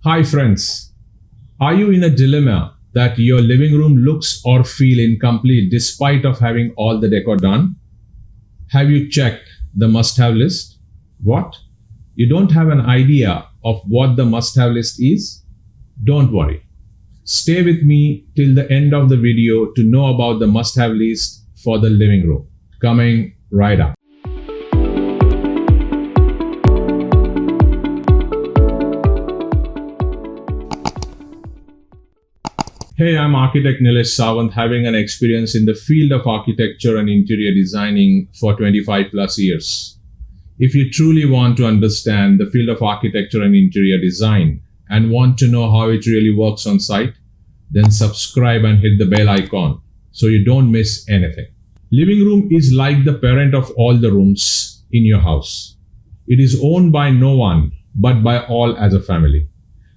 Hi friends, are you in a dilemma that your living room looks or feel incomplete despite of having all the decor done? Have you checked the must-have list? What? You don't have an idea of what the must-have list is? Don't worry. Stay with me till the end of the video to know about the must-have list for the living room. Coming right up. Hey, I'm architect Nilesh Sawant, having an experience in the field of architecture and interior designing for 25 plus years. If you truly want to understand the field of architecture and interior design and want to know how it really works on site, then subscribe and hit the bell icon so you don't miss anything. Living room is like the parent of all the rooms in your house. It is owned by no one but by all as a family.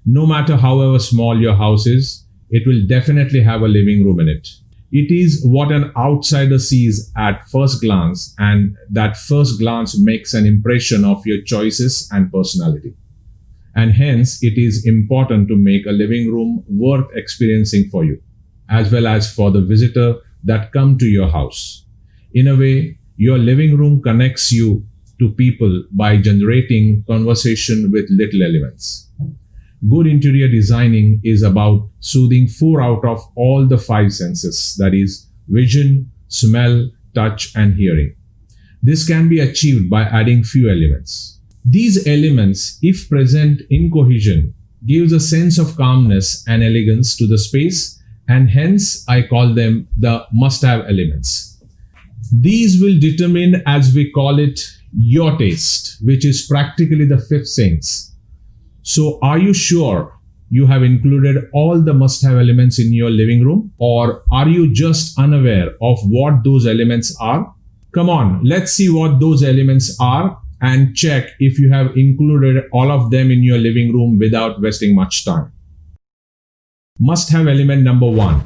No matter however small your house is, it will definitely have a living room in it. It is what an outsider sees at first glance, and that first glance makes an impression of your choices and personality. And hence, it is important to make a living room worth experiencing for you, as well as for the visitor that come to your house. In a way, your living room connects you to people by generating conversation with little elements. Good interior designing is about soothing 4 out of all the 5 senses, that is, vision, smell, touch, and hearing. This can be achieved by adding few elements. These elements, if present in cohesion, gives a sense of calmness and elegance to the space, and hence I call them the must-have elements. These will determine, as we call it, your taste, which is practically the fifth sense. So are you sure you have included all the must-have elements in your living room, or are you just unaware of what those elements are? Come on, let's see what those elements are and check if you have included all of them in your living room without wasting much time. Must-have element number 1,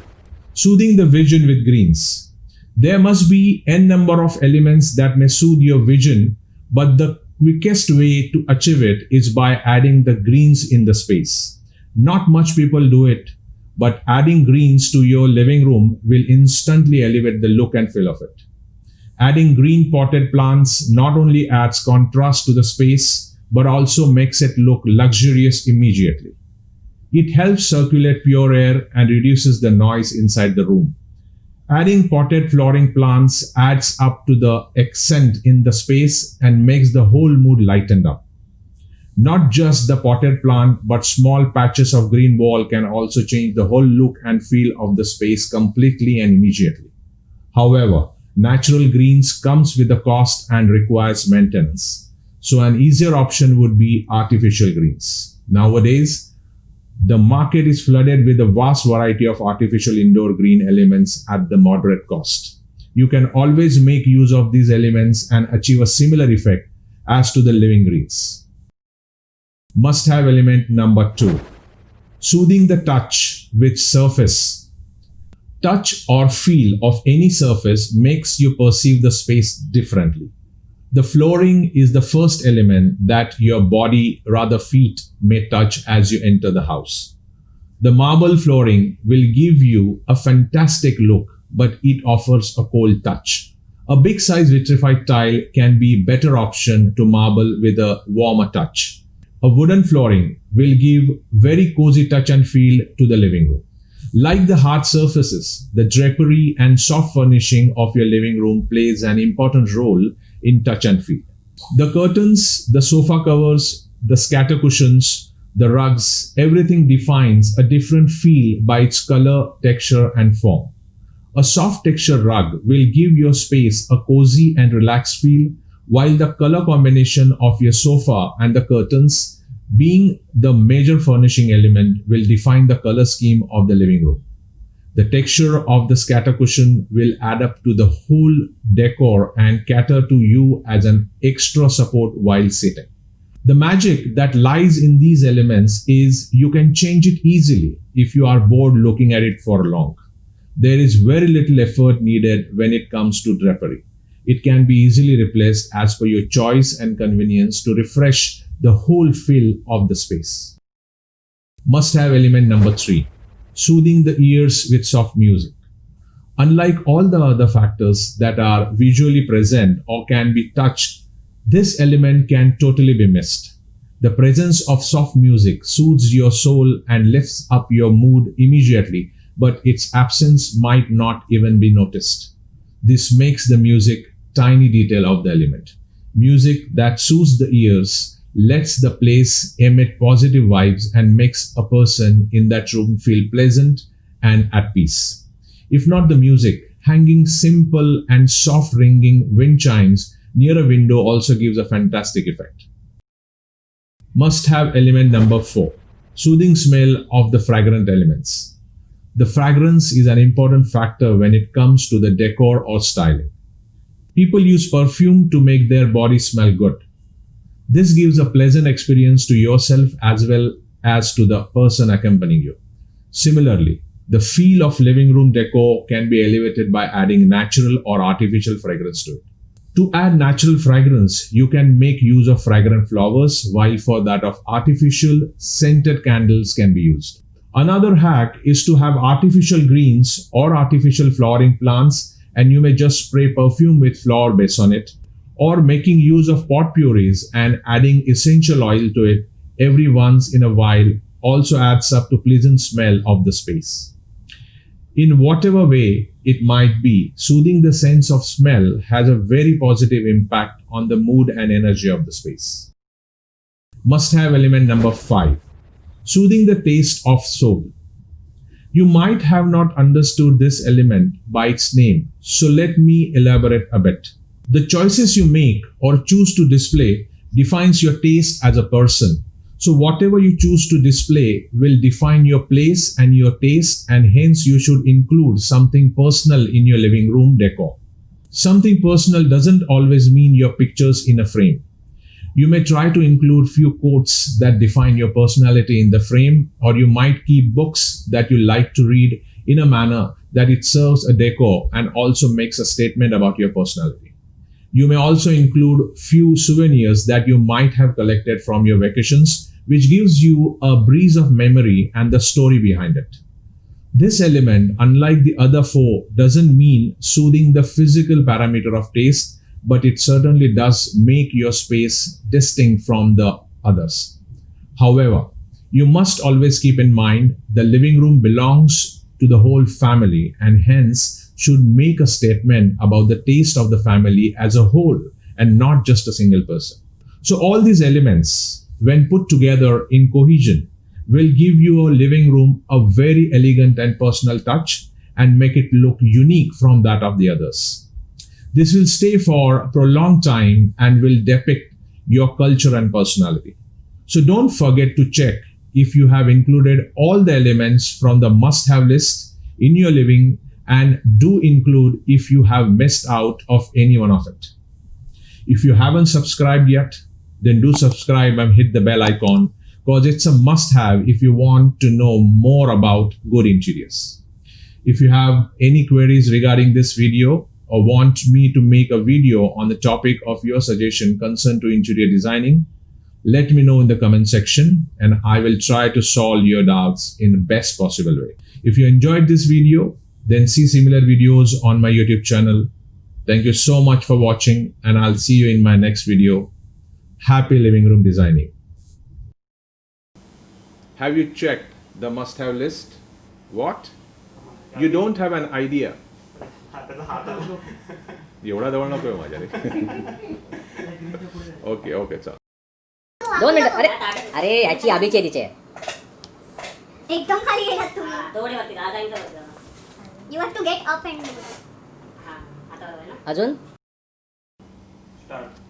soothing the vision with greens. There must be n number of elements that may soothe your vision, but the quickest way to achieve it is by adding the greens in the space. Not much people do it, but adding greens to your living room will instantly elevate the look and feel of it. Adding green potted plants not only adds contrast to the space, but also makes it look luxurious immediately. It helps circulate pure air and reduces the noise inside the room. Adding potted flowering plants adds up to the accent in the space and makes the whole mood lightened up. Not just the potted plant, but small patches of green wall can also change the whole look and feel of the space completely and immediately. However, natural greens comes with a cost and requires maintenance. So an easier option would be artificial greens. Nowadays, the market is flooded with a vast variety of artificial indoor green elements at the moderate cost. You can always make use of these elements and achieve a similar effect as to the living greens. Must-have element number 2, soothing the touch with surface. Touch or feel of any surface makes you perceive the space differently. The flooring is the first element that your body, rather feet, may touch as you enter the house. The marble flooring will give you a fantastic look, but it offers a cold touch. A big size vitrified tile can be a better option to marble with a warmer touch. A wooden flooring will give very cozy touch and feel to the living room. Like the hard surfaces, the drapery and soft furnishing of your living room plays an important role in touch and feel. The curtains, the sofa covers, the scatter cushions, the rugs, everything defines a different feel by its color, texture, and form. A soft texture rug will give your space a cozy and relaxed feel, while the color combination of your sofa and the curtains, being the major furnishing element, will define the color scheme of the living room. The texture of the scatter cushion will add up to the whole decor and cater to you as an extra support while sitting. The magic that lies in these elements is you can change it easily if you are bored looking at it for long. There is very little effort needed when it comes to drapery. It can be easily replaced as per your choice and convenience to refresh the whole feel of the space. Must have element number 3, soothing the ears with soft music. Unlike all the other factors that are visually present or can be touched, this element can totally be missed. The presence of soft music soothes your soul and lifts up your mood immediately, but its absence might not even be noticed. This makes the music tiny detail of the element. Music that soothes the ears lets the place emit positive vibes and makes a person in that room feel pleasant and at peace. If not the music, hanging simple and soft ringing wind chimes near a window also gives a fantastic effect. Must have element number 4, soothing smell of the fragrant elements. The fragrance is an important factor when it comes to the decor or styling. People use perfume to make their body smell good. This gives a pleasant experience to yourself as well as to the person accompanying you. Similarly, the feel of living room decor can be elevated by adding natural or artificial fragrance to it. To add natural fragrance, you can make use of fragrant flowers, while for that of artificial, scented candles can be used. Another hack is to have artificial greens or artificial flowering plants, and you may just spray perfume with flower base on it, or making use of pot purees and adding essential oil to it every once in a while also adds up to pleasant smell of the space. In whatever way it might be, soothing the sense of smell has a very positive impact on the mood and energy of the space. Must have element number 5, soothing the taste of soul. You might have not understood this element by its name, so let me elaborate a bit. The choices you make or choose to display defines your taste as a person. So whatever you choose to display will define your place and your taste, and hence you should include something personal in your living room decor. Something personal doesn't always mean your pictures in a frame. You may try to include few quotes that define your personality in the frame, or you might keep books that you like to read in a manner that it serves a decor and also makes a statement about your personality. You may also include few souvenirs that you might have collected from your vacations, which gives you a breeze of memory and the story behind it. This element, unlike the other 4, doesn't mean soothing the physical parameter of taste, but it certainly does make your space distinct from the others. However, you must always keep in mind the living room belongs to the whole family and hence should make a statement about the taste of the family as a whole and not just a single person. So all these elements, when put together in cohesion, will give your living room a very elegant and personal touch and make it look unique from that of the others. This will stay for a prolonged time and will depict your culture and personality. So don't forget to check if you have included all the elements from the must-have list in your living, and do include if you have missed out of any one of it. If you haven't subscribed yet, then do subscribe and hit the bell icon, because it's a must-have if you want to know more about good interiors. If you have any queries regarding this video or want me to make a video on the topic of your suggestion concerned to interior designing, let me know in the comment section and I will try to solve your doubts in the best possible way. If you enjoyed this video, then see similar videos on my YouTube channel. Thank you so much for watching, and I'll see you in my next video. Happy living room designing. Have you checked the must-have list? What? You don't have an idea. एवढा जवळ नकोय माझ्या रे. Okay चल. 2 मिनिटं. अरे अरे याची आबीची तिचे एकदम खाली गेलात तुम्ही. थोडे वरती राजा इथं बघा. You have to get up and do it. हां आता बरोबर ना. अजून Start.